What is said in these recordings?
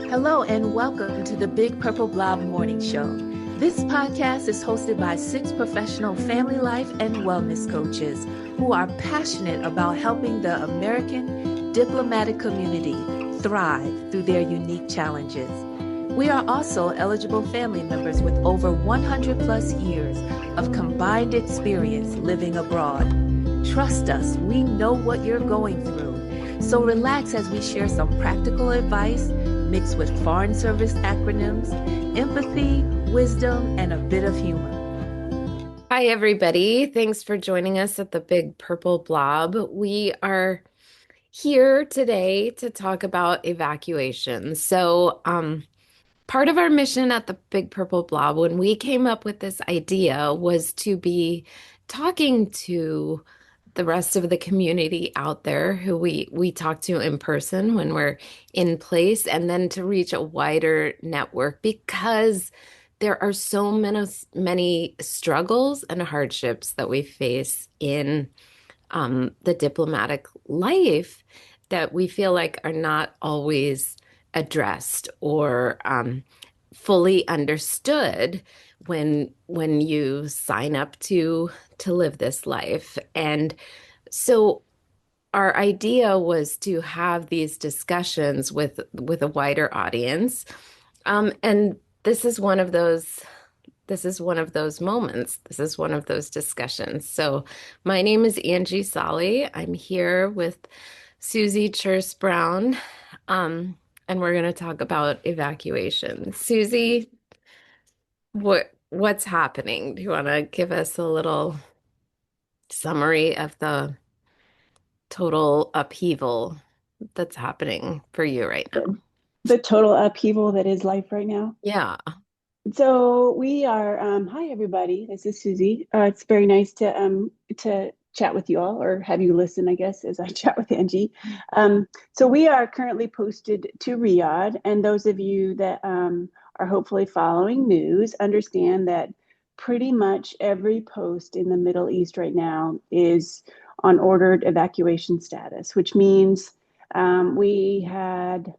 Hello and welcome to the Big Purple Blob Morning Show. This podcast is hosted by 6 professional family life and wellness coaches who are passionate about helping the American diplomatic community thrive through their unique challenges. We are also eligible family members with over 100 plus years of combined experience living abroad. Trust us, we know what you're going through. So relax as we share some practical advice mixed with foreign service acronyms, empathy, wisdom, and a bit of humor. Hi, everybody. Thanks for joining us at the Big Purple Blob. We are here today to talk about evacuations. Part of our mission at the Big Purple Blob, when we came up with this idea, was to be talking to the rest of the community out there who we talk to in person when we're in place, and then to reach a wider network because there are so many struggles and hardships that we face in the diplomatic life that we feel like are not always addressed or fully understood when you sign up to live this life. And so our idea was to have these discussions with a wider audience. And this is one of those moments. This is one of those discussions. So my name is Angie Solly. I'm here with Susie Churse Brown. And we're going to talk about evacuation. Susie, what's happening? Do you want to give us a little summary of the total upheaval that's happening for you right now? The total upheaval that is life right now. Yeah. So we are, hi everybody, this is Susie. It's very nice to chat with you all, or have you listen, I guess, as I chat with Angie. So we are currently posted to Riyadh, and those of you that are hopefully following news understand that pretty much every post in the Middle East right now is on ordered evacuation status, which means we had,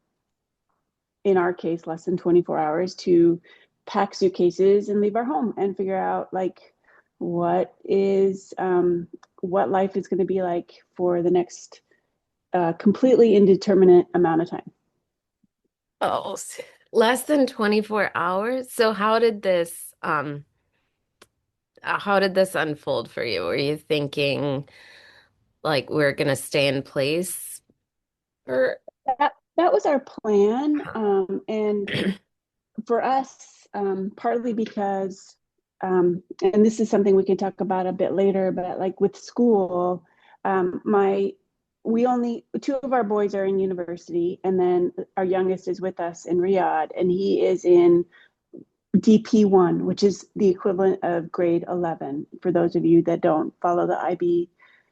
in our case, less than 24 hours to pack suitcases and leave our home and figure out like what life is going to be like for the next completely indeterminate amount of time. Oh, less than 24 hours. So how did this unfold for you? Were you thinking like we're gonna stay in place or That was our plan, and for us, partly because, and this is something we can talk about a bit later, but like with school, we only, 2 of our boys are in university, and then our youngest is with us in Riyadh, and he is in DP1, which is the equivalent of grade 11, for those of you that don't follow the IB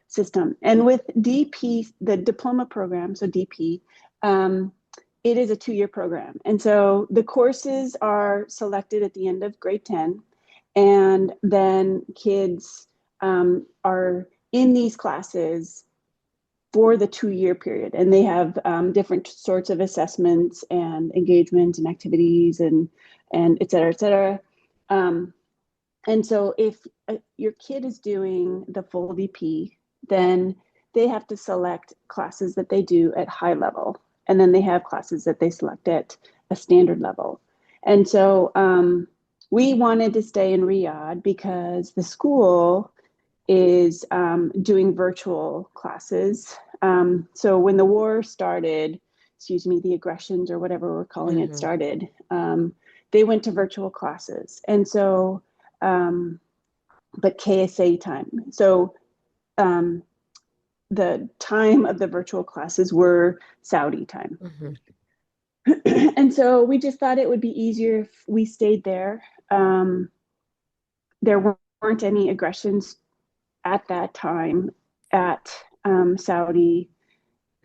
system. And with DP, the diploma program, so DP, it is a 2-year program. And so the courses are selected at the end of grade 10. And then kids are in these classes for the 2-year period. And they have different sorts of assessments and engagement and activities and et cetera, et cetera. And so if your kid is doing the full DP, then they have to select classes that they do at high level. And then they have classes that they select at a standard level. And so we wanted to stay in Riyadh because the school is doing virtual classes. So when the war started, the aggressions or whatever we're calling it started, they went to virtual classes. And so, but KSA time. So the time of the virtual classes were Saudi time. And so we just thought it would be easier if we stayed there. There weren't any aggressions at that time at Saudi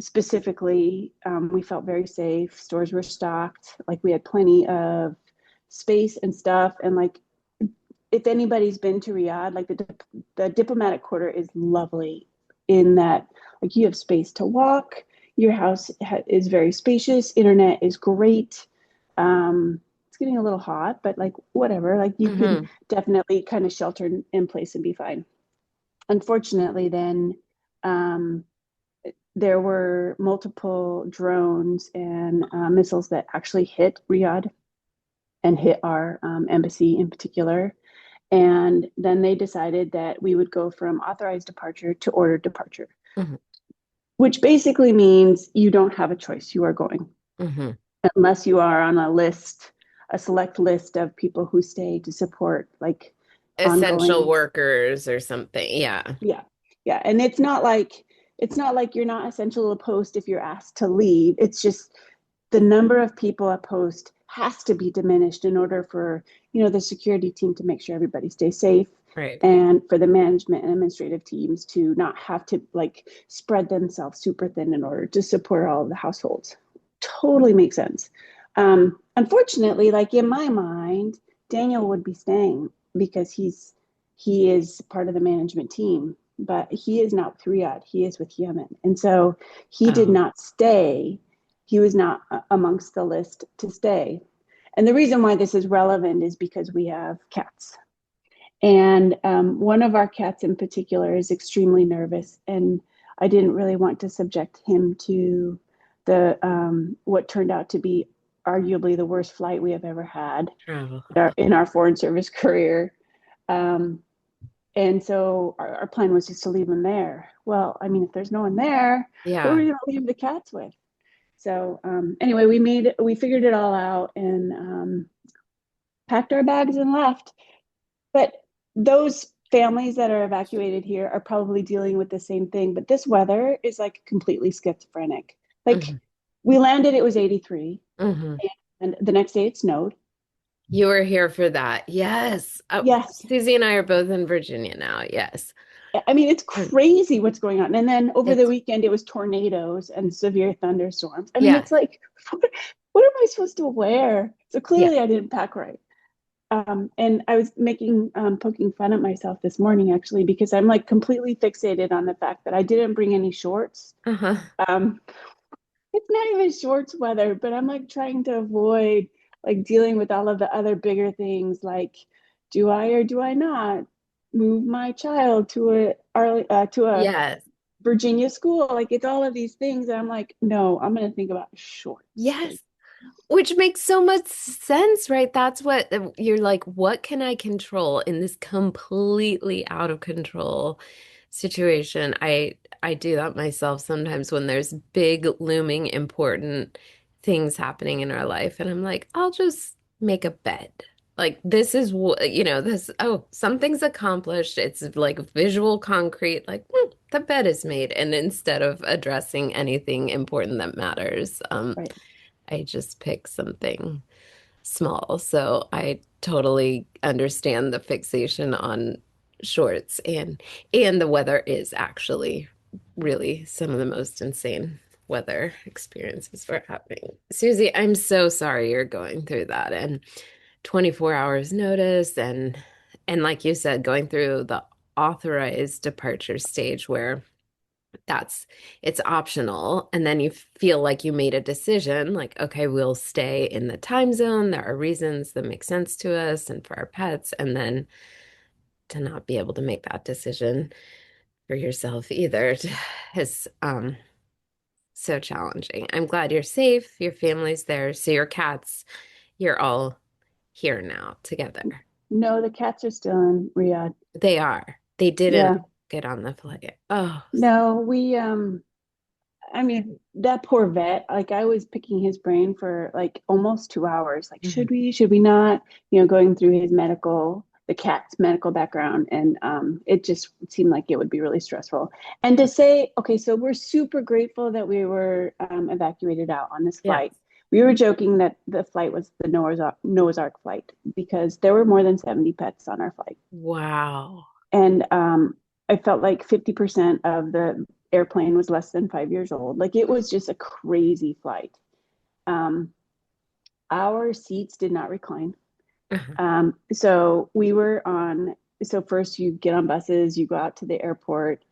specifically. We felt very safe. Stores were stocked. Like we had plenty of space and stuff. And like, if anybody's been to Riyadh, like the diplomatic quarter is lovely in that, you have space to walk. Your house is very spacious. Internet is great. It's getting a little hot, but like whatever, like you can Hmm. definitely kind of shelter in place and be fine. Unfortunately, then um, there were multiple drones and missiles that actually hit Riyadh and hit our embassy in particular. And then they decided that we would go from authorized departure to ordered departure, Hmm. which basically means you don't have a choice. You are going, Hmm. unless you are on a list, a select list of people who stay to support like Essential ongoing. workers or something. Yeah. Yeah. Yeah. And it's not like you're not essential to post if you're asked to leave. It's just the number of people at post has to be diminished in order for the security team to make sure everybody stays safe, Right. and for the management and administrative teams to not have to like spread themselves super thin in order to support all of the households. Totally makes sense. Unfortunately, like in my mind, Daniel would be staying because he is part of the management team, but he is not with Riyadh. He is with Yemen, and so he did Oh. not stay. He was not amongst the list to stay. And the reason why this is relevant is because we have cats. And one of our cats in particular is extremely nervous. And I didn't really want to subject him to the what turned out to be arguably the worst flight we have ever had Travel. in our foreign service career. Um, and so our plan was just to leave him there. Well, I mean, if there's no one there, who are Yeah. we going to leave the cats with? So anyway, we figured it all out and packed our bags and left. But those families that are evacuated here are probably dealing with the same thing. But this weather is like completely schizophrenic. Like Hmm. we landed, it was 83, Hmm. and the next day it snowed. You were here for that. Yes. Yes. Susie and I are both in Virginia now. Yes. I mean, it's Mm. crazy what's going on. And then over the It's, weekend, it was tornadoes and severe thunderstorms. I mean, yes. it's like, what am I supposed to wear? So Yeah. clearly, I didn't pack right. And I was poking fun at myself this morning actually, because I'm like completely fixated on the fact that I didn't bring any shorts. Uh-huh. Um, it's not even shorts weather, but I'm like trying to avoid like dealing with all of the other bigger things like, do I or do I not move my child to a Yes. Virginia school? Like it's all of these things. And I'm like, no, I'm gonna think about shorts. Yes. Like, Which makes so much sense, right? That's what you're like, what can I control in this completely out of control situation? I do that myself sometimes when there's big looming important things happening in our life and I'm like, I'll just make a bed. Like this is what, this, oh, something's accomplished. It's like visual concrete, like the bed is made. And instead of addressing anything important that matters, right. I just pick something small. So I totally understand the fixation on shorts and the weather is actually really some of the most insane weather experiences we're having. Susie, I'm so sorry you're going through that and 24 hours notice and like you said, going through the authorized departure stage where that's it's optional and then you feel like you made a decision like okay we'll stay in the time zone, there are reasons that make sense to us and for our pets, and then to not be able to make that decision for yourself either is so challenging. I'm glad you're safe, your family's there, so your cats, you're all here now together. No, the cats are still in Riyadh. They didn't Yeah. get on the flight. Oh. No, I mean, that poor vet, like I was picking his brain for like almost 2 hours. Like, Mhm. should we not, going through the cat's medical background. And it just seemed like it would be really stressful. And to say, okay, so we're super grateful that we were evacuated out on this Yeah. flight. We were joking that the flight was the Noah's Ark flight because there were more than 70 pets on our flight. Wow. And I felt like 50% of the airplane was less than 5 years old. Like it was just a crazy flight. Um, our seats did not recline. Uh-huh. So we were on, so first you get on buses, you go out to the airport.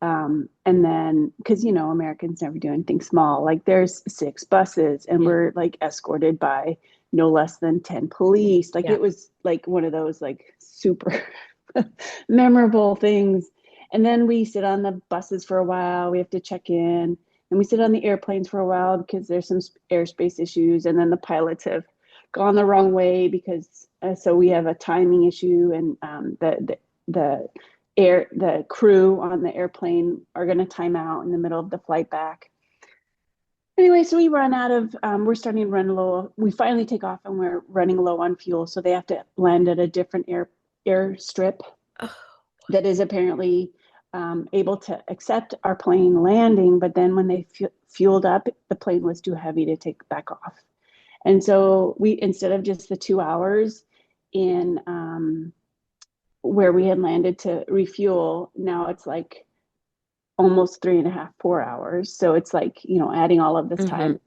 And then, because, Americans never do anything small, like there's 6 buses and Yeah. we're like escorted by no less than 10 police. Like Yeah. it was like one of those like super memorable things. And then we sit on the buses for a while. We have to check in. And we sit on the airplanes for a while because there's some airspace issues. And then the pilots have gone the wrong way because so we have a timing issue, and the the crew on the airplane are going to time out in the middle of the flight back. Anyway, so we run out of, we're starting to run low. We finally take off and we're running low on fuel. So they have to land at a different airstrip Oh, that is apparently able to accept our plane landing. But then when they fueled up, the plane was too heavy to take back off. And so we, instead of just the 2 hours in where we had landed to refuel, now it's like almost 3.5, 4 hours. So it's like, adding all of this mm-hmm. time.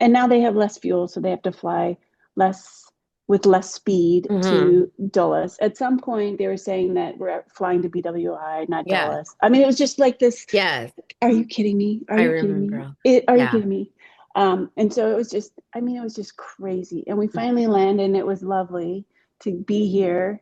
And now they have less fuel, so they have to fly less with less speed Mm-hmm. to Dulles. At some point, they were saying that we're flying to BWI, not Yeah. Dulles. I mean, it was just like this. Yes. Are you kidding me? Are I you kidding me? remember. Are you Yeah. kidding me? And so it was just, I mean, it was just crazy. And we finally landed, and it was lovely to be here.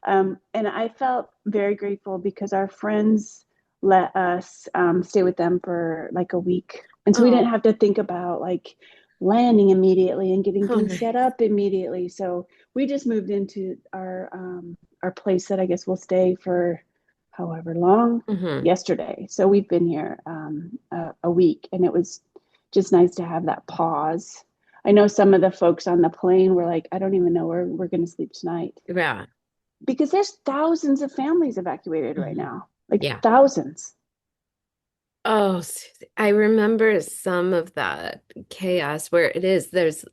And I felt very grateful because our friends let us stay with them for like a week. And so we didn't Oh, have to think about like landing immediately and getting oh, things set nice. up immediately. So we just moved into our place that I guess we'll stay for however long Mm-hmm. yesterday. So we've been here a week, and it was just nice to have that pause. I know some of the folks on the plane were like, I don't even know where we're going to sleep tonight Yeah. because there's thousands of families evacuated right Mm-hmm. now, like Yeah. thousands. Oh, Susie, I remember some of that chaos where it is there's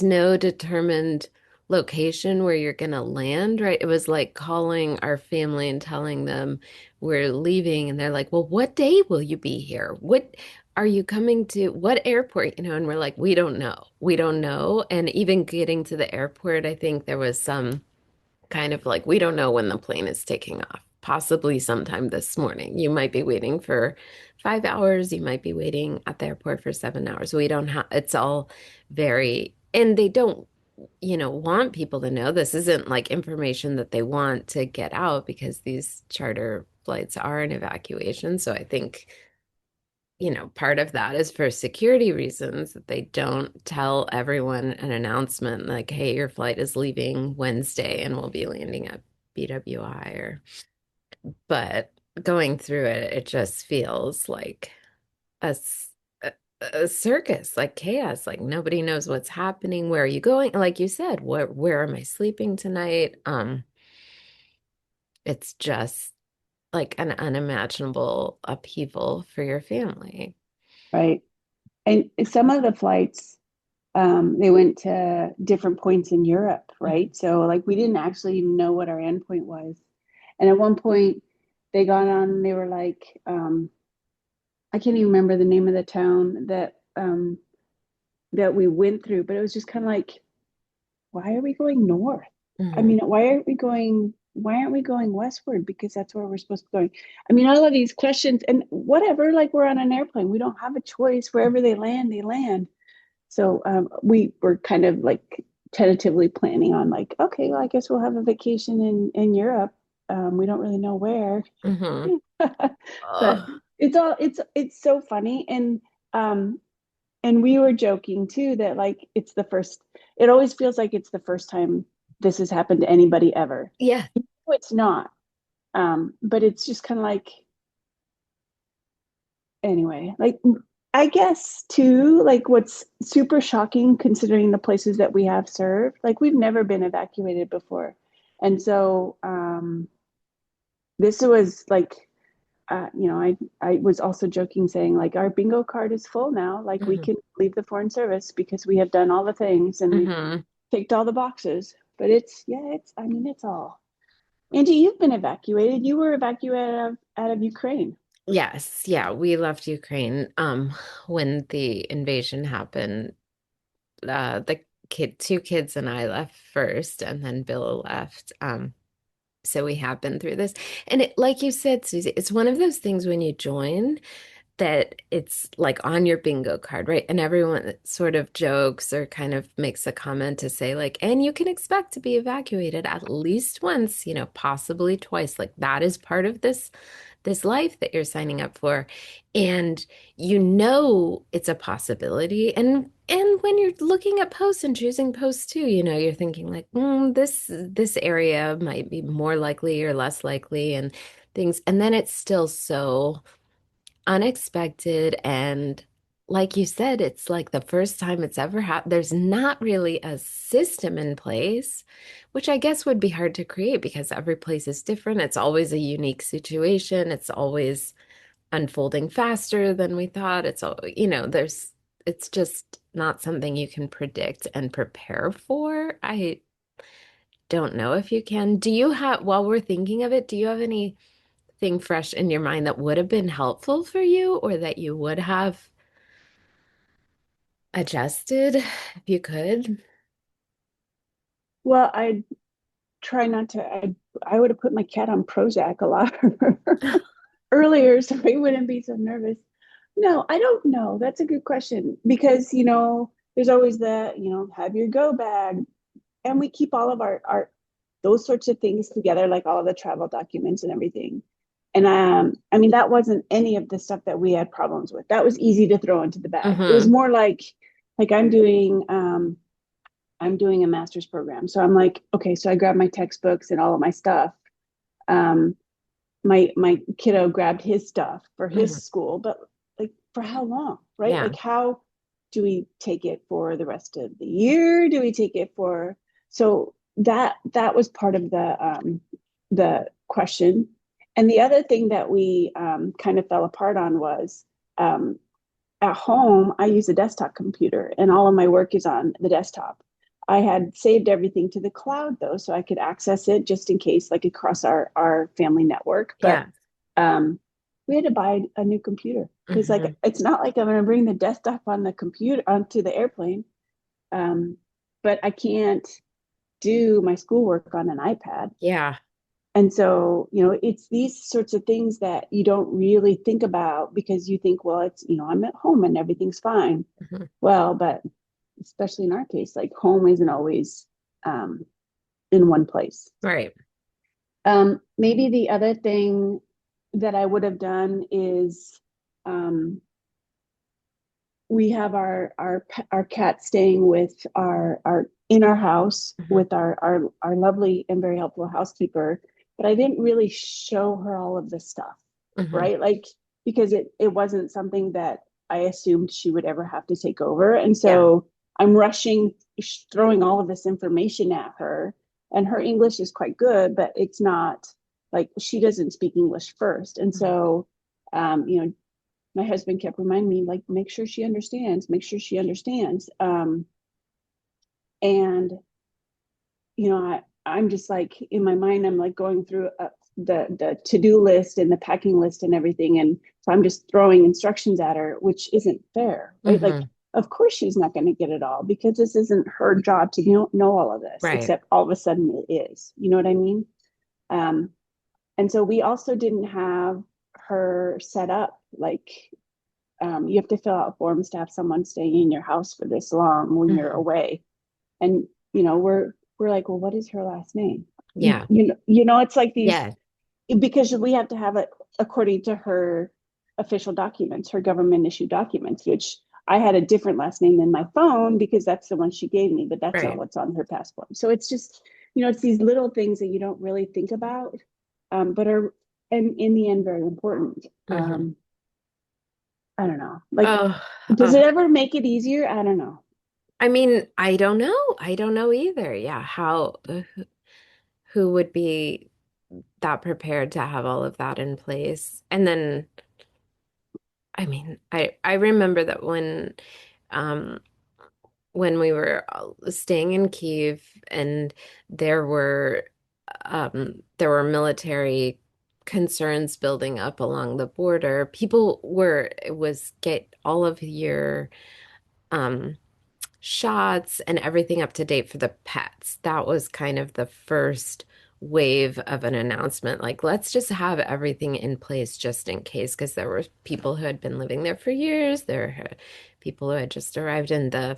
no determined location where you're gonna land, right? It was like calling our family and telling them we're leaving, and they're like, "Well, what day will you be here? What are you coming to? What airport?" And we're like, "We don't know. We don't know." And even getting to the airport, I think there was some kind of like, we don't know when the plane is taking off. Possibly sometime this morning. You might be waiting for 5 hours. You might be waiting at the airport for 7 hours. We don't have, it's all very, and they don't, want people to know. This isn't like information that they want to get out because these charter flights are an evacuation. So I think part of that is for security reasons that they don't tell everyone an announcement like, hey, your flight is leaving Wednesday and we'll be landing at BWI but going through it, it just feels like a, s- a, a circus, like chaos, like nobody knows what's happening. Where are you going? Like you said, where am I sleeping tonight? It's just like an unimaginable upheaval for your family. Right. And some of the flights, they went to different points in Europe, Mhm. right? So like we didn't actually know what our endpoint was. And at one point they got on and they were like, I can't even remember the name of the town that we went through, but it was just kind of like, why are we going north? I Mhm. mean, why aren't we going westward? Because that's where we're supposed to be going. I mean, all of these questions and whatever, like we're on an airplane. We don't have a choice. Wherever they land, they land. So we were kind of like tentatively planning on like, okay, well, I guess we'll have a vacation in Europe. We don't really know where, Mhm. but Oh, it's so funny. And we were joking too that like it always feels like it's the first time this has happened to anybody ever. yeah. No, it's not. But it's just kind of like, anyway, like I guess too, like what's super shocking considering the places that we have served, like we've never been evacuated before. And so this was like I was also joking saying like our bingo card is full now. Like we Mhm. can leave the foreign service because we have done all the things and we've Mhm. ticked all the boxes. But it's I mean it's all. Angie, you've been evacuated. You were evacuated out of Ukraine. Yes, yeah, we left Ukraine when the invasion happened. The two kids and I left first, and then Bill left. So we have been through this. And like you said, Susie, it's one of those things when you join that it's like on your bingo card, right? And everyone sort of jokes or kind of makes a comment to say, like, and you can expect to be evacuated at least once, possibly twice. Like that is part of this life that you're signing up for. And it's a possibility. And when you're looking at posts and choosing posts too, you're thinking like, this area might be more likely or less likely and things. And then it's still so unexpected. And like you said, it's like the first time it's ever happened. There's not really a system in place, which I guess would be hard to create because every place is different. It's always a unique situation. It's always unfolding faster than we thought. It's just not something you can predict and prepare for. I don't know if you can. While we're thinking of it, do you have anything fresh in your mind that would have been helpful for you or that you would have adjusted if you could? Well, I try not to. I would have put my cat on Prozac a lot earlier so he wouldn't be so nervous. No, I don't know. That's a good question because, there's always have your go bag. And we keep all of our those sorts of things together, like all of the travel documents and everything. And I mean, that wasn't any of the stuff that we had problems with. That was easy to throw into the bag. It was Mm-hmm. more like I'm doing a master's program. So I'm like, okay, so I grabbed my textbooks and all of my stuff. Um, my kiddo grabbed his stuff for Mm-hmm. his school, but like for how long, right? Yeah. Like how do we take it for the rest of the year? Do we take it for so that was part of the question. And the other thing that we kind of fell apart on was um, at home, I use a desktop computer and all of my work is on the desktop. I had saved everything to the cloud though, so I could access it just in case, like across our family network. But Yeah. we had to buy a new computer because Mm-hmm. like it's not like I'm going to bring the desktop on the computer onto the airplane. Um, but I can't do my schoolwork on an iPad. Yeah. And so, it's these sorts of things that you don't really think about because you think, well, I'm at home and everything's fine. Mm-hmm. Well, but especially in our case, like home isn't always um, in one place. Right. Maybe the other thing that I would have done is um, we have our cat staying with our in our house Mm-hmm. with our lovely and very helpful housekeeper, but I didn't really show her all of this stuff, Mm-hmm. right? Like because it wasn't something that I assumed she would ever have to take over, and Yeah. so I'm rushing, throwing all of this information at her, and her English is quite good, but it's not like she doesn't speak English first, and Mm-hmm. so my husband kept reminding me, like, make sure she understands, make sure she understands. And, I'm just like, in my mind, I'm like going through the to-do list and the packing list and everything. And so I'm just throwing instructions at her, which isn't fair, right? Like, Mm-hmm. of course she's not going to get it all because this isn't her job to know all of this, Right. except all of a sudden it is. You know what I mean? Um, and so we also didn't have her set up like you have to fill out forms to have someone staying in your house for this long when you're Mm-hmm. away. And we're like, well, what is her last name? Yeah. It's like these Yeah. because we have to have it according to her official documents, her government issued documents, which I had a different last name in my phone because that's the one she gave me, but that's not Right. what's on her passport. So it's just, it's these little things that you don't really think about, but are, and in the end, very important. Mm-hmm. I don't know. Like, Oh, does it ever make it easier? I don't know. I mean, I don't know. I don't know either. Yeah. Who would be that prepared to have all of that in place? And then, I mean, I remember that um when we were staying in Kiev and there were there were military concerns building up along the border. It was get all of your um shots and everything up to date for the pets. That was kind of the first wave of an announcement, like let's just have everything in place just in case, because there were people who had been living there for years. There were people who had just arrived, and the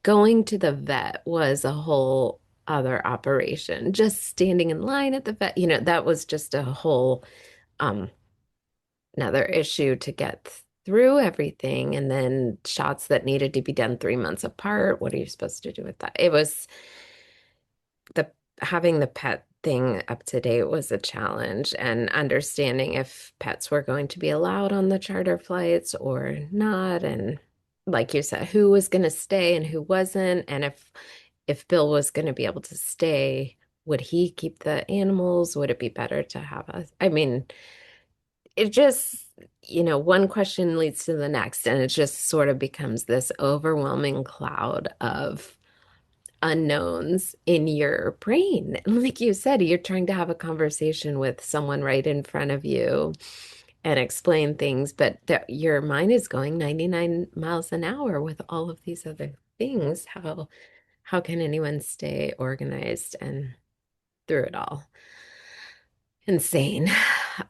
going to the vet was a whole other operation. Just standing in line at the vet, that was just a whole um another issue to get through everything. And then shots that needed to be done 3 months apart. What are you supposed to do with that? It was the having the pet thing up to date was a challenge, and understanding if pets were going to be allowed on the charter flights or not. And like you said, who was going to stay and who wasn't. And if Bill was going to be able to stay, would he keep the animals? Would it be better to have us? I mean, it just, one question leads to the next, and it just sort of becomes this overwhelming cloud of unknowns in your brain. And like you said, you're trying to have a conversation with someone right in front of you and explain things, but your mind is going 99 miles an hour with all of these other things. How can anyone stay organized and through it all? Insane.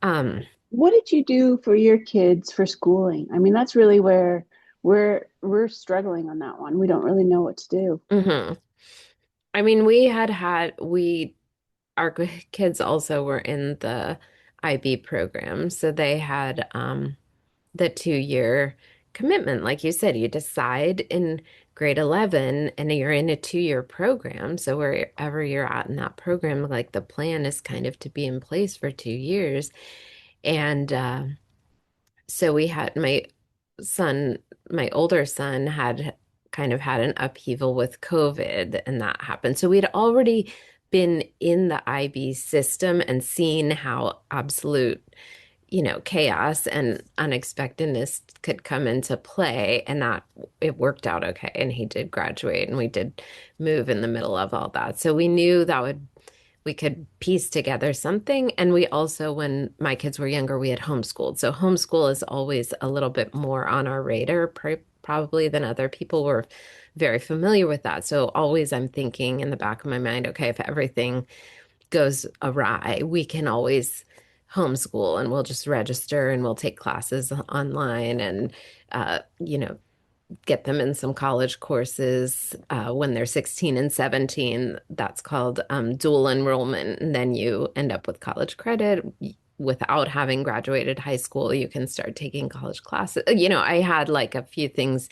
Um, What did you do for your kids for schooling? I mean, that's really where we're struggling on that one. We don't really know what to do. mhm. I mean, our kids also were in the IB program, so they had the 2-year commitment. Like you said, you decide in grade 11 and you're in a 2-year program. So wherever you're at in that program, like the plan is kind of to be in place for 2 years. And so we had son, my older son had kind of had an upheaval with COVID, and that happened. So we'd already been in the IB system and seen how absolute, chaos and unexpectedness could come into play, and that it worked out okay. And he did graduate, and we did move in the middle of all that. So we knew we could piece together something. And we also, when my kids were younger, we had homeschooled. So homeschool is always a little bit more on our radar, probably than other people were very familiar with that. So always I'm thinking in the back of my mind, okay, if everything goes awry, we can always homeschool and we'll just register and we'll take classes online and, get them in some college courses when they're 16 and 17. That's called dual enrollment. And then you end up with college credit without having graduated high school. You can start taking college classes. I had like a few things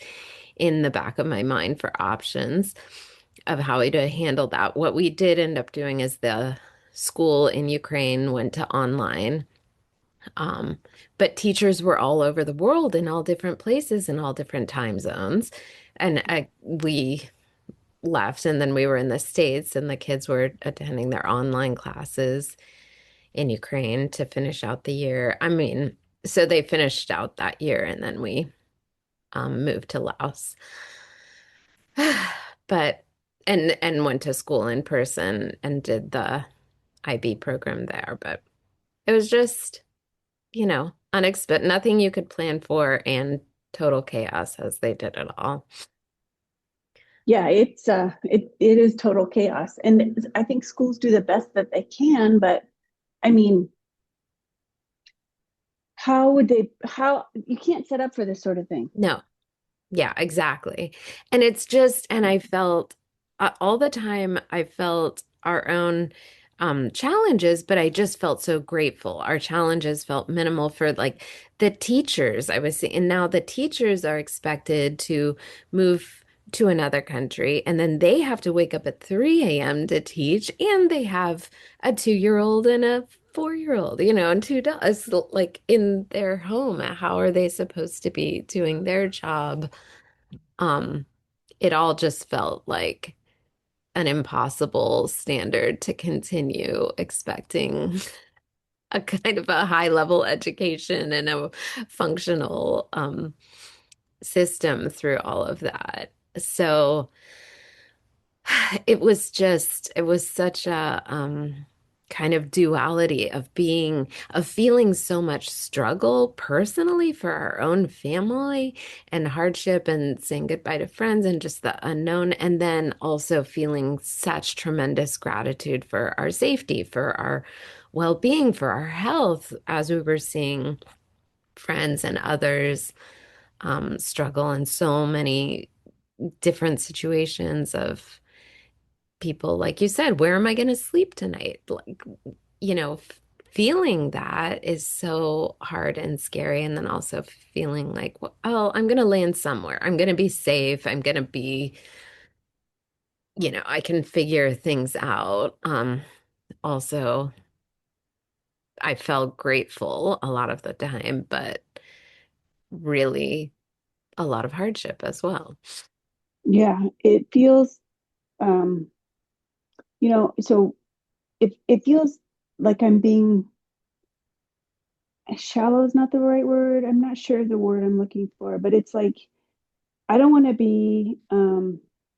in the back of my mind for options of how to handle that. What we did end up doing is the school in Ukraine went to online. Um, but teachers were all over the world in all different places in all different time zones. And we left, and then we were in the States, and the kids were attending their online classes in Ukraine to finish out the year. I mean, so they finished out that year, and then we moved to Laos. But and went to school in person and did the IB program there. But it was just unexpected, nothing you could plan for, and total chaos as they did it all. Yeah, it is total chaos. And I think schools do the best that they can, but I mean, how you can't set up for this sort of thing. No, yeah, exactly. And it's just, and I felt all the time, I felt our own challenges, but I just felt so grateful. Our challenges felt minimal for like the teachers I was seeing. And now the teachers are expected to move to another country, and then they have to wake up at 3 a.m. to teach, and they have a 2-year-old and a 4-year-old, and two dogs like in their home. How are they supposed to be doing their job? Um, it all just felt like an impossible standard to continue expecting a kind of a high level education and a functional system through all of that. So it was such a kind of duality of feeling so much struggle personally for our own family and hardship and saying goodbye to friends and just the unknown, and then also feeling such tremendous gratitude for our safety, for our well-being, for our health as we were seeing friends and others struggle in so many different situations of people, like you said, where am I going to sleep tonight? Like, feeling that is so hard and scary. And then also feeling like, well, oh, I'm going to land somewhere. I'm going to be safe. I'm going to be, I can figure things out. Also, I felt grateful a lot of the time, but really a lot of hardship as well. Yeah, it feels, so it feels like I'm being shallow is not the right word. I'm not sure the word I'm looking for, but it's like I don't want to be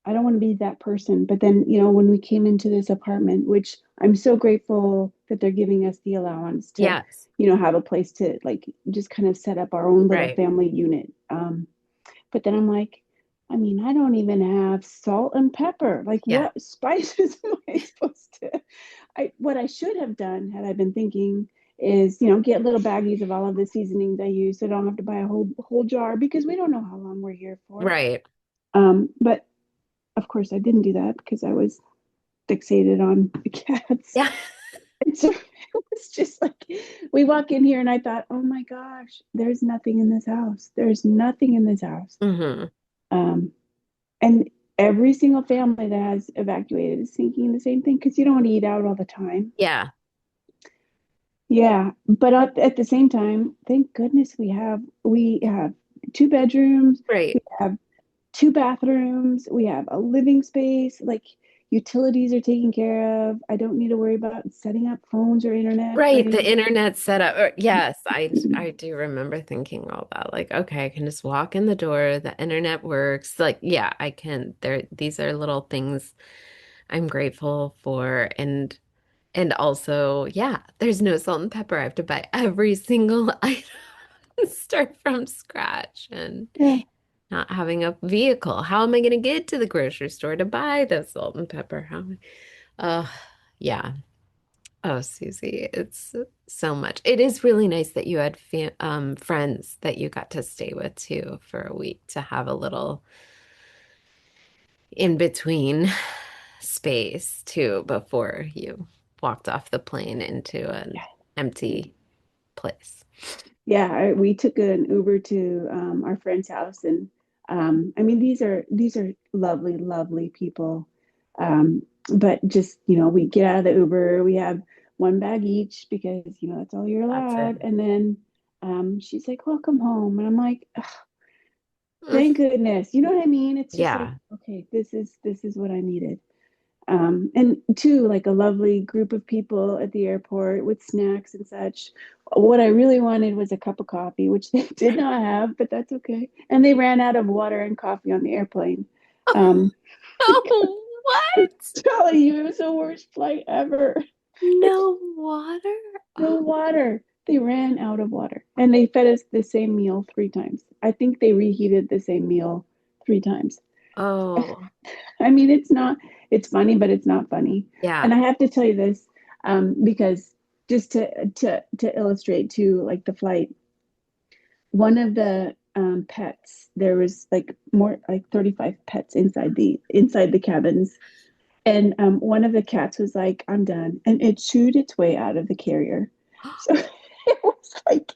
I don't want to be that person. But then, when we came into this apartment, which I'm so grateful that they're giving us the allowance to, Yes, have a place to like just kind of set up our own little right. family unit. But then I'm like, I mean, I don't even have salt and pepper. Like, Yeah, what spices am I supposed to? What I should have done had I been thinking is, get little baggies of all of the seasonings I use, so I don't have to buy a whole jar because we don't know how long we're here for. right. But of course, I didn't do that because I was fixated on the cats. Yeah. And so it was just like we walk in here, and I thought, oh my gosh, there's nothing in this house. There's nothing in this house. Hmm. Um, And every single family that has evacuated is thinking the same thing because you don't want to eat out all the time. Yeah, Yeah, but at the same time, thank goodness we have two bedrooms, we right. have two bathrooms, we have a living space, like utilities are taken care of. I don't need to worry about setting up phones or internet or Right, the anything. internet setup. Yes, I do remember thinking all that. Like, okay, I can just walk in the door, the internet works. Like, yeah, I can. These are little things I'm grateful for. And also, yeah, there's no salt and pepper. I have to buy every single item, start from scratch, and Yeah, not having a vehicle. How am I going to get to the grocery store to buy the salt and pepper? Uh, yeah. Oh, Susie, it's so much. It is really nice that you had friends that you got to stay with too for a week to have a little in between space too before you walked off the plane into an empty place. yeah. We took an Uber to our friend's house, and I mean these are lovely, lovely people. But just we get out of the Uber, we have one bag each because that's all you're That's it. allowed, and then she's like, "Welcome home," and I'm like, "Ugh, Mm. "Thank goodness." You know what I mean? It's just like, Yeah, okay, this is what I needed. And two, like a lovely group of people at the airport with snacks and such. What I really wanted was a cup of coffee, which they did not have, but that's okay. And they ran out of water and coffee on the airplane. Um, Oh, what? telling you, it was the worst flight ever. No water? No Oh, water. They ran out of water, and they fed us the same meal three times. I think they reheated the same meal three times. oh, I mean, it's funny, but it's not funny. yeah. And I have to tell you this, because just to illustrate too, like the flight, one of the pets, there was like more like 35 pets inside the cabins. And one of the cats was like, I'm done. And it chewed its way out of the carrier. So it was like,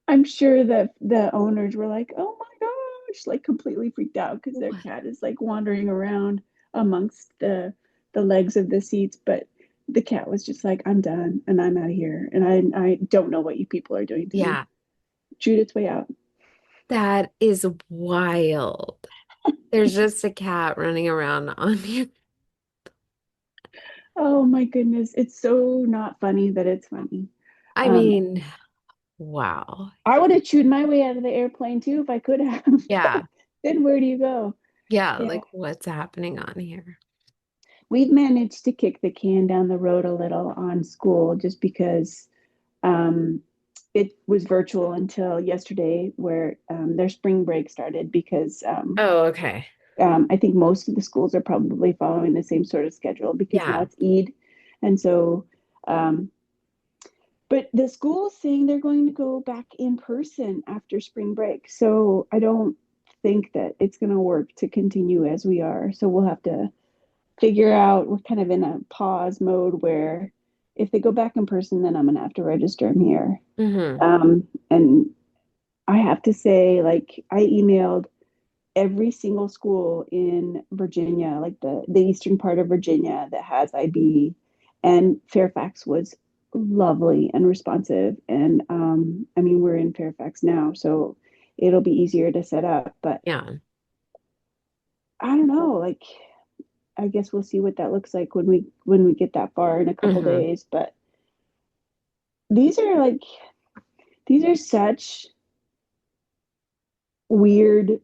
I'm sure that the owners were like, oh my gosh, like completely freaked out because their What? cat is like wandering around amongst the legs of the seats. But the cat was just like, I'm done and I'm out of here. And I don't know what you people are doing to me. Yeah, Chewed its way out. that is wild. There's just a cat running around on you. Oh my goodness. It's so not funny that it's funny. I Um, mean, wow. I would have chewed my way out of the airplane too if I could have. But Yeah. then where do you go? Yeah. Yeah. Like, what's happening on here? we've managed to kick the can down the road a little on school just because um, it was virtual until yesterday, where their spring break started because Oh, okay. I think most of the schools are probably following the same sort of schedule because now Yeah. it's Eid. And so, um, but the school's saying they're going to go back in person after spring break. So I don't think that it's going to work to continue as we are. So we'll have to figure out, we're kind of in a pause mode where if they go back in person, then I'm going to have to register them here. Hmm. And I have to say, like, I emailed every single school in Virginia, like the eastern part of Virginia that has IB, and Fairfax was lovely and responsive. And I mean, we're in Fairfax now, so it'll be easier to set up. But Yeah. I don't know, like I guess we'll see what that looks like when we get that far in a couple Hmm. days. But these are like these are such weird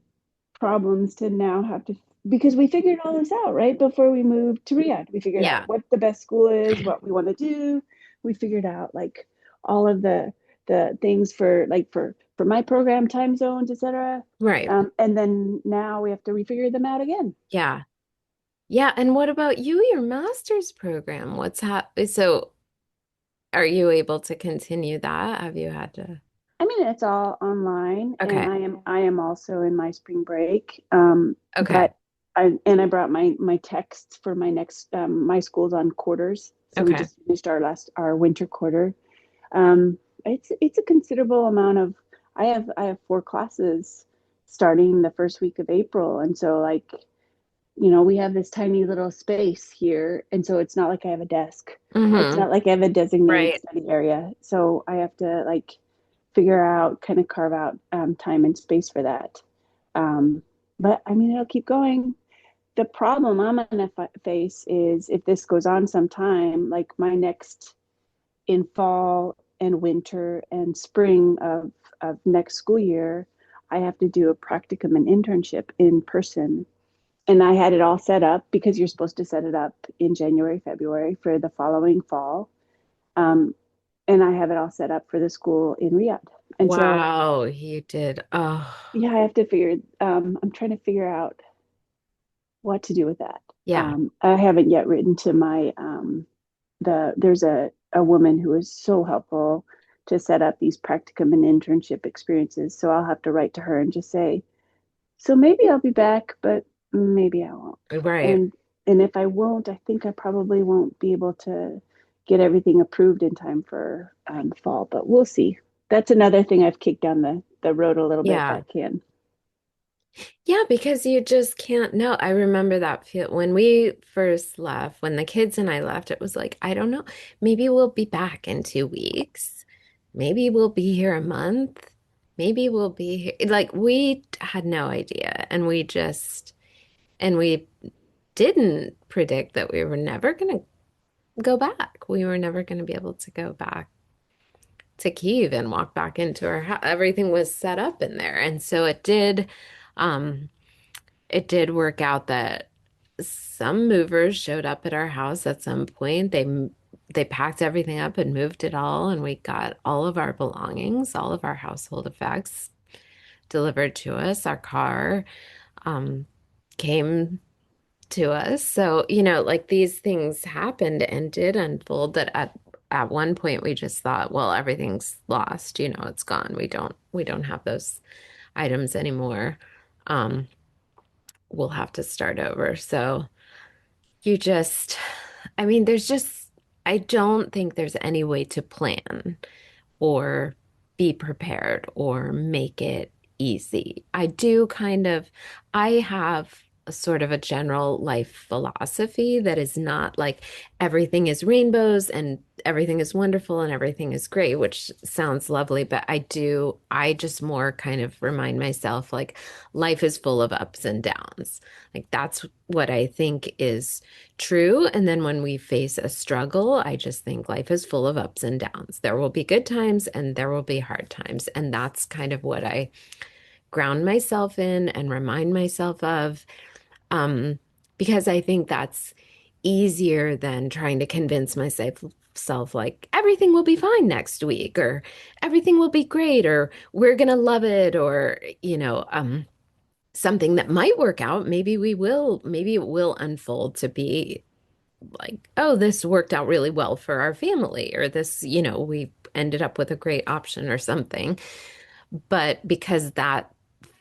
problems to now have to, because we figured all this out right before we moved to Riyadh. We figured out Yeah. what the best school is, what we want to do. We figured out like all of the things for like for my program, time zones, etc. Right. And then now we have to refigure them out again. Yeah. Yeah. And what about you, your master's program? So are you able to continue that? Have you had to? I mean, it's all online, and Okay. I am also in my spring break. Okay. But I brought my texts for my next my school's on quarters, so we Okay. just finished our winter quarter. Um, it's a considerable amount of. I have 4 classes starting the first week of April, and so like we have this tiny little space here, and so it's not like I have a desk. It's Hmm. not like I have a designated Right. study area, so I have to like figure out, kind of carve out time and space for that. Um, but I mean, it'll keep going. The problem I'm going to face is if this goes on some time, like my next in fall and winter and spring of next school year, I have to do a practicum and internship in person. And I had it all set up because you're supposed to set it up in January, February for the following fall. Um, and I have it all set up for the school in Riyadh. And so Wow, you did. Oh, yeah, I have to figure. I'm trying to figure out what to do with that. yeah. I haven't yet written to my there's a woman who is so helpful to set up these practicum and internship experiences. So I'll have to write to her and just say, so maybe I'll be back, but maybe I won't. Right. And if I won't, I think I probably won't be able to get everything approved in time for fall. But we'll see. That's another thing I've kicked down the road a little bit, Yeah. that can. Yeah, because you just can't know. I remember that feel when we first left, when the kids and I left, it was like, I don't know, maybe we'll be back in 2 weeks. Maybe we'll be here a month. Maybe we'll be here. Like we had no idea. And we didn't predict that we were never going to go back. We were never going to be able to go back to Kyiv and walk back into our house. Everything was set up in there. And so um, it did work out that some movers showed up at our house at some point. They packed everything up and moved it all, and we got all of our belongings, all of our household effects delivered to us. Our car um, came to us. So, like these things happened and did unfold that at one point we just thought, well, everything's lost, it's gone. We don't have those items anymore. Um, we'll have to start over. So you just, I mean, I don't think there's any way to plan or be prepared or make it easy. I have a sort of a general life philosophy that is not like everything is rainbows and everything is wonderful and everything is great, which sounds lovely, but I just more kind of remind myself like life is full of ups and downs. Like that's what I think is true. And then when we face a struggle, I just think life is full of ups and downs. There will be good times and there will be hard times. And that's kind of what I ground myself in and remind myself of. Um, because I think that's easier than trying to convince myself like everything will be fine next week or everything will be great or we're gonna love it or something that might work out. Maybe it will unfold to be like, oh, this worked out really well for our family, or this, we ended up with a great option or something. But because that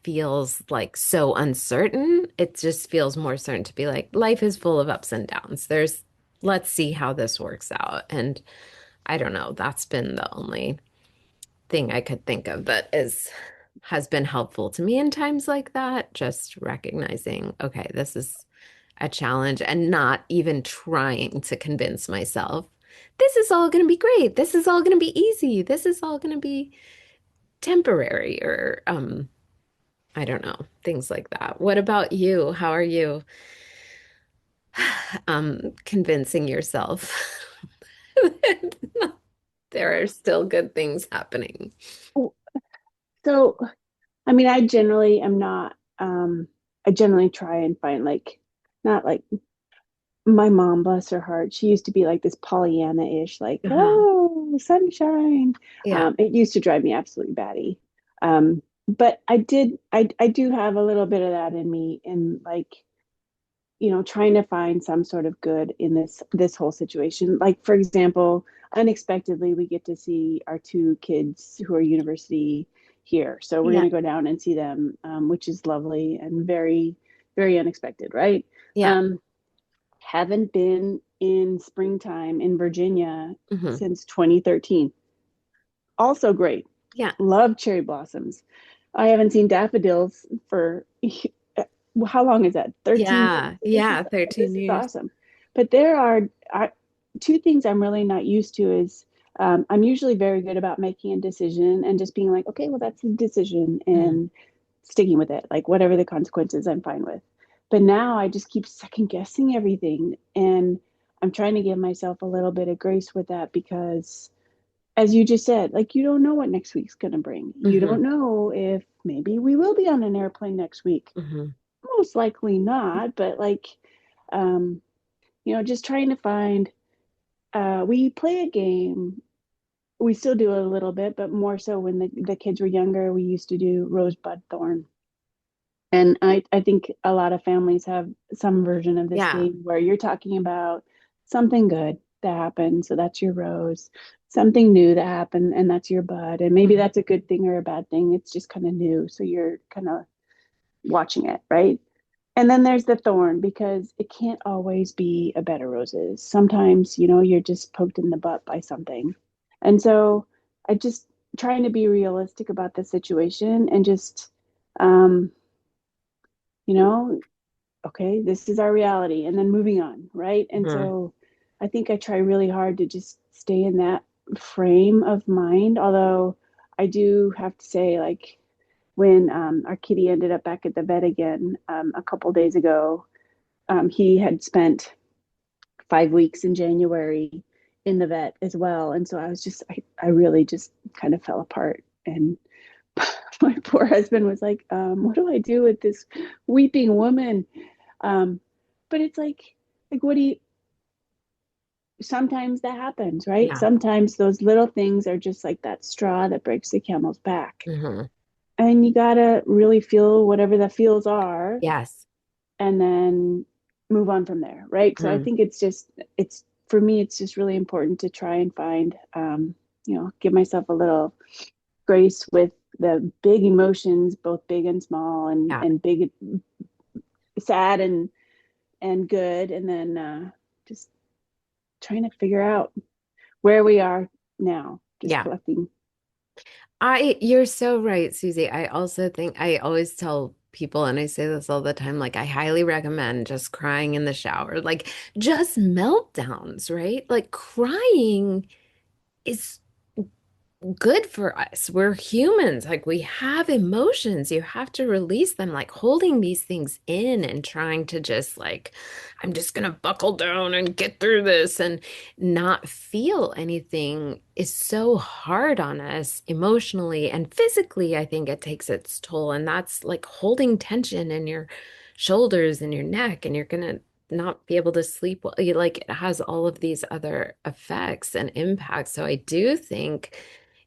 feels like so uncertain, it just feels more certain to be like, life is full of ups and downs. Let's see how this works out. And I don't know, that's been the only thing I could think of that has been helpful to me in times like that. Just recognizing, okay, this is a challenge and not even trying to convince myself, this is all going to be great. This is all going to be easy. This is all going to be temporary or I don't know, things like that. What about you? How are you convincing yourself that there are still good things happening? So, I mean, I generally am not, I generally try and find like, not like my mom, bless her heart, she used to be like this Pollyanna-ish, like, Uh-huh. oh, sunshine. Yeah. It used to drive me absolutely batty. But I do have a little bit of that in me in like, trying to find some sort of good in this whole situation. Like, for example, unexpectedly, we get to see our two kids who are university here. So we're going Yeah. to go down and see them, which is lovely and very, very unexpected, right? Yeah. Um, haven't been in springtime in Virginia Hmm. since 2013. Also great. Yeah. Love cherry blossoms. I haven't seen daffodils for how long is that? 13 years. Yeah. This is Yeah. 13 this is years. awesome. But there are two things I'm really not used to is I'm usually very good about making a decision and just being like, okay, well, that's a decision Mhm. and sticking with it. Like whatever the consequences, I'm fine with. But now I just keep second guessing everything. And I'm trying to give myself a little bit of grace with that because as you just said, like you don't know what next week's going to bring. You Hmm. don't know if maybe we will be on an airplane next week. Hmm. Most likely not, but like, um, just trying to find. We play a game. We still do a little bit, but more so when the kids were younger. We used to do rosebud thorn, and I think a lot of families have some version of this Yeah. game where you're talking about something good that happened, so that's your rose, something new that happened, and that's your bud, and maybe Mhm. that's a good thing or a bad thing. It's just kind of new, so you're kind of watching it, right? And then there's the thorn because it can't always be a bed of roses. Sometimes, you're just poked in the butt by something. And so I just trying to be realistic about the situation and just, um, you know, okay, this is our reality and then moving on, right? And Mhm. so I think I try really hard to just stay in that frame of mind. Although I do have to say, like, when our kitty ended up back at the vet again a couple days ago, he had spent 5 weeks in January in the vet as well. And so I really just kind of fell apart. And my poor husband was like, what do I do with this weeping woman? Um, but it's like, what do you, sometimes that happens, right? Yeah. Sometimes those little things are just like that straw that breaks the camel's back. Hmm. And you gotta really feel whatever the feels are Yes. and then move on from there, right? So I Mhm. think it's for me, it's just really important to try and find, give myself a little grace with the big emotions, both big and small, and Yeah. and big, sad and good, and then just trying to figure out where we are now, just Yeah. collecting. You're so right, Susie. I also think I always tell people, and I say this all the time, like I highly recommend just crying in the shower, like just meltdowns, right? Like crying is good for us. We're humans. Like we have emotions. You have to release them. Like holding these things in and trying to just like, I'm just gonna buckle down and get through this and not feel anything is so hard on us emotionally and physically. I think it takes its toll. And that's like holding tension in your shoulders and your neck, and you're gonna not be able to sleep well. Like it has all of these other effects and impacts. So I do think,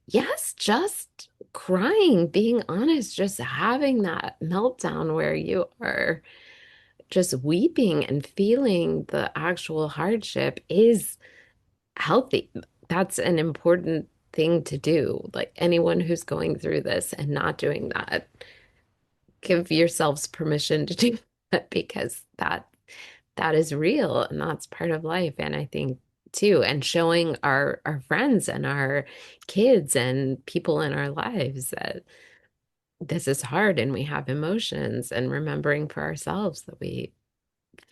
yes, just crying, being honest, just having that meltdown where you are just weeping and feeling the actual hardship is healthy. That's an important thing to do. Like anyone who's going through this and not doing that, give yourselves permission to do that because that is real and that's part of life. And I think too, and showing our friends and our kids and people in our lives that this is hard and we have emotions and remembering for ourselves that we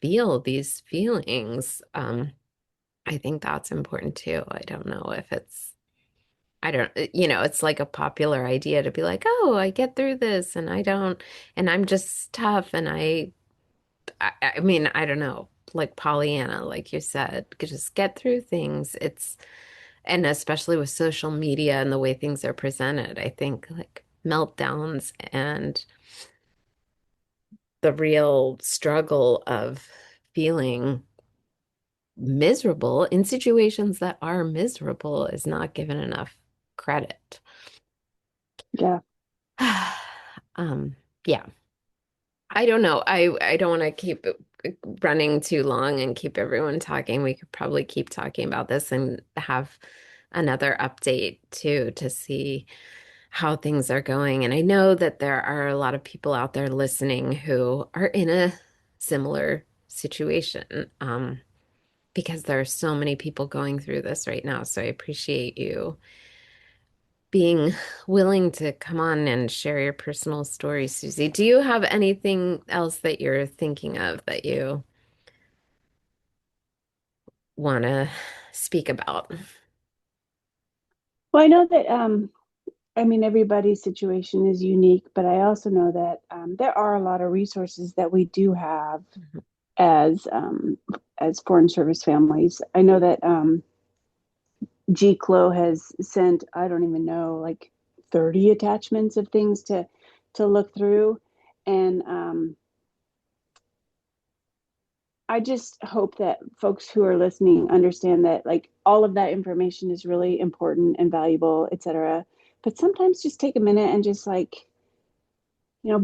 feel these feelings. I think that's important too. I don't know if I don't, it's like a popular idea to be like, oh, I get through this and I don't, and I'm just tough. And I mean, I don't know, like Pollyanna, like you said, could just get through things. And especially with social media and the way things are presented, I think like meltdowns and the real struggle of feeling miserable in situations that are miserable is not given enough credit. Yeah. Um, yeah. I don't know. I don't want to keep running too long and keep everyone talking. We could probably keep talking about this and have another update too to see how things are going. And I know that there are a lot of people out there listening who are in a similar situation, because there are so many people going through this right now. So I appreciate you being willing to come on and share your personal story, Susie. Do you have anything else that you're thinking of that you want to speak about? Well, I know that I mean everybody's situation is unique, but I also know that there are a lot of resources that we do have as foreign service families. I know that GCLO has sent, I don't even know, like 30 attachments of things to look through. And I just hope that folks who are listening understand that like all of that information is really important and valuable, etc. But sometimes just take a minute and just like,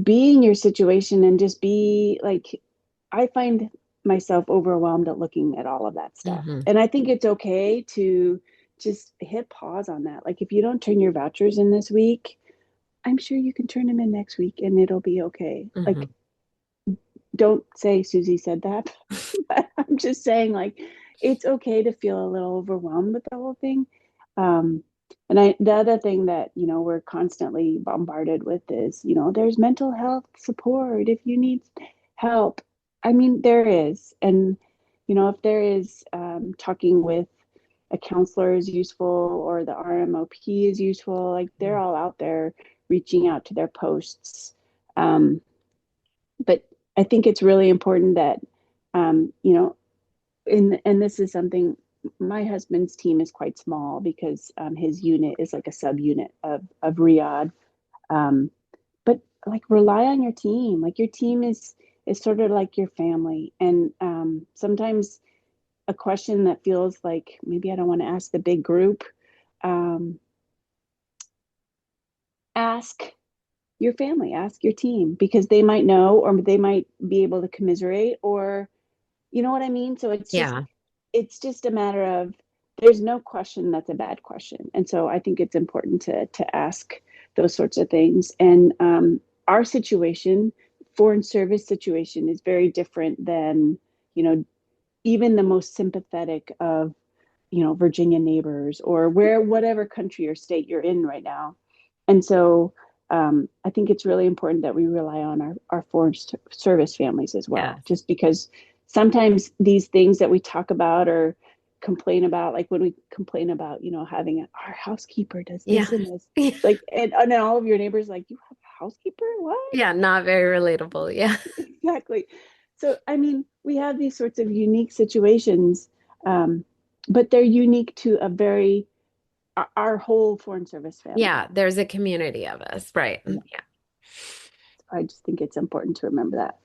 be in your situation and just be like, I find myself overwhelmed at looking at all of that stuff. Hmm. And I think it's okay to just hit pause on that. Like if you don't turn your vouchers in this week, I'm sure you can turn them in next week and it'll be okay. Hmm. Like don't say Susie said that, but I'm just saying like it's okay to feel a little overwhelmed with the whole thing. Um, and the other thing that we're constantly bombarded with is there's mental health support if you need help. I mean there is, and if there is talking with a counselor is useful or the RMOP is useful. Like they're all out there reaching out to their posts. But I think it's really important that, and this is something, my husband's team is quite small because his unit is like a subunit of Riyadh. Um, but like rely on your team. Like your team is sort of like your family. And sometimes a question that feels like maybe I don't want to ask the big group, um, ask your family, ask your team because they might know or they might be able to commiserate or you know what I mean? So Yeah. it's just a matter of there's no question that's a bad question. And so I think it's important to ask those sorts of things. And our situation, foreign service situation, is very different than, you know, even the most sympathetic of, Virginia neighbors or whatever country or state you're in right now. And so I think it's really important that we rely on our foreign service families as well, Yes. just because sometimes these things that we talk about or complain about, like when we complain about, having our housekeeper does Yeah. this and this, like, and then all of your neighbors, like, you have a housekeeper? What? Yeah, not very relatable. Yeah. Exactly. So, I mean, we have these sorts of unique situations, um, but they're unique to our whole foreign service family. Yeah, there's a community of us, right? Yeah. Yeah. I just think it's important to remember that.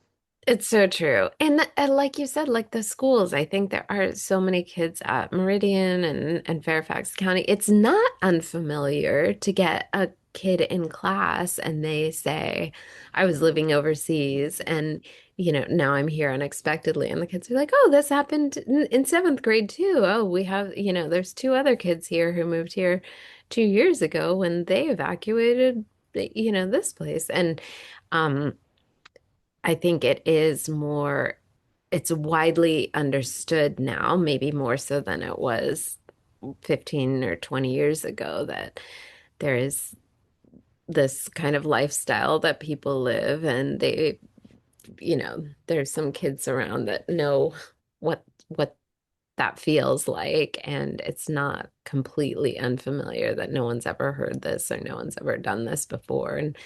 It's so true. And like you said, like the schools, I think there are so many kids at Meridian and Fairfax County. It's not unfamiliar to get a kid in class and they say, I was living overseas and, now I'm here unexpectedly. And the kids are like, oh, this happened in seventh grade too. Oh, we have, there's two other kids here who moved here 2 years ago when they evacuated, this place. And, um, I think it's widely understood now, maybe more so than it was 15 or 20 years ago, that there is this kind of lifestyle that people live and there's some kids around that know what that feels like, and it's not completely unfamiliar that no one's ever heard this or no one's ever done this before and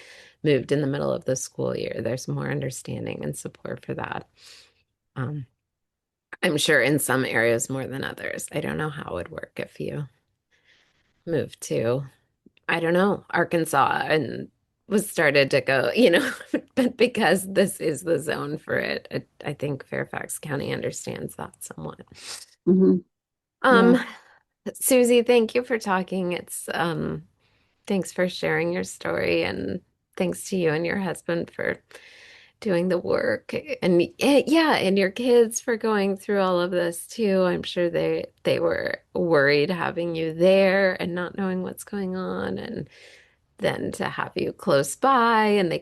moved in the middle of the school year. There's more understanding and support for that. Um, I'm sure in some areas more than others. I don't know how it would work if you moved to, I don't know, Arkansas and was started to go, but because this is the zone for it, I think Fairfax County understands that somewhat. Hmm. Um, Yeah. Susie, thank you for talking. Thanks for sharing your story, and thanks to you and your husband for doing the work, and yeah, and your kids for going through all of this too. I'm sure they were worried having you there and not knowing what's going on, and then to have you close by and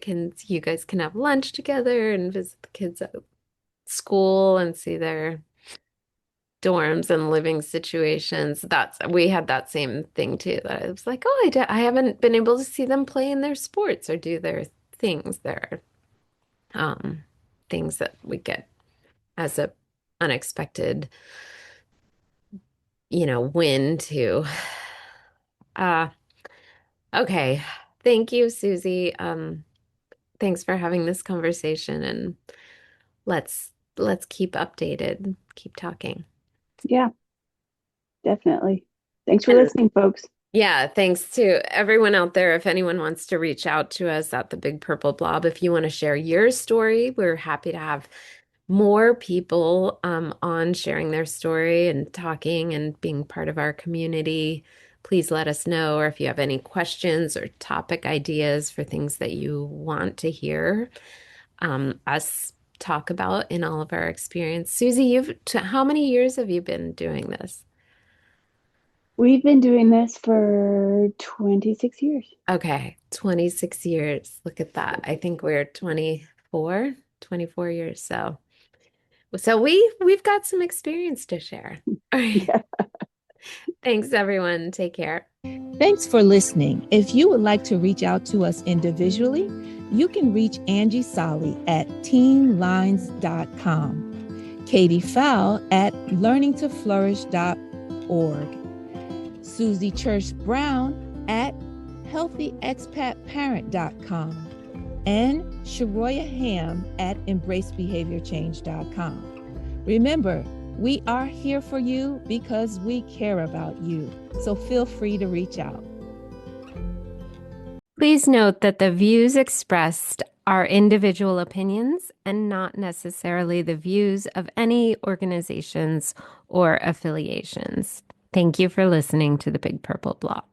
you guys can have lunch together and visit the kids at school and see their dorms and living situations. We had that same thing too. That I was like, oh, I haven't been able to see them play in their sports or do their things. There are things that we get as a unexpected, win to. Uh, okay. Thank you, Susie. Thanks for having this conversation, and let's keep updated, keep talking. Yeah, definitely. Thanks for And listening, folks. yeah, thanks to everyone out there. If anyone wants to reach out to us at the Big Purple Blob, if you want to share your story, we're happy to have more people on sharing their story and talking and being part of our community. Please let us know, or if you have any questions or topic ideas for things that you want to hear us talk about in all of our experience. Susie, how many years have you been doing this? We've been doing this for 26 years. Okay, 26 years. Look at that. I think we're 24 years. So we've got some experience to share. All right. Yeah. Thanks, everyone. Take care. Thanks for listening. If you would like to reach out to us individually, you can reach Angie Solly at teenlines.com, Katie Fowl at learningtoflourish.org, Susie Church Brown at healthyexpatparent.com, and Sharoya Ham at embracebehaviorchange.com. Remember, we are here for you because we care about you. So feel free to reach out. Please note that the views expressed are individual opinions and not necessarily the views of any organizations or affiliations. Thank you for listening to the Big Purple Blob.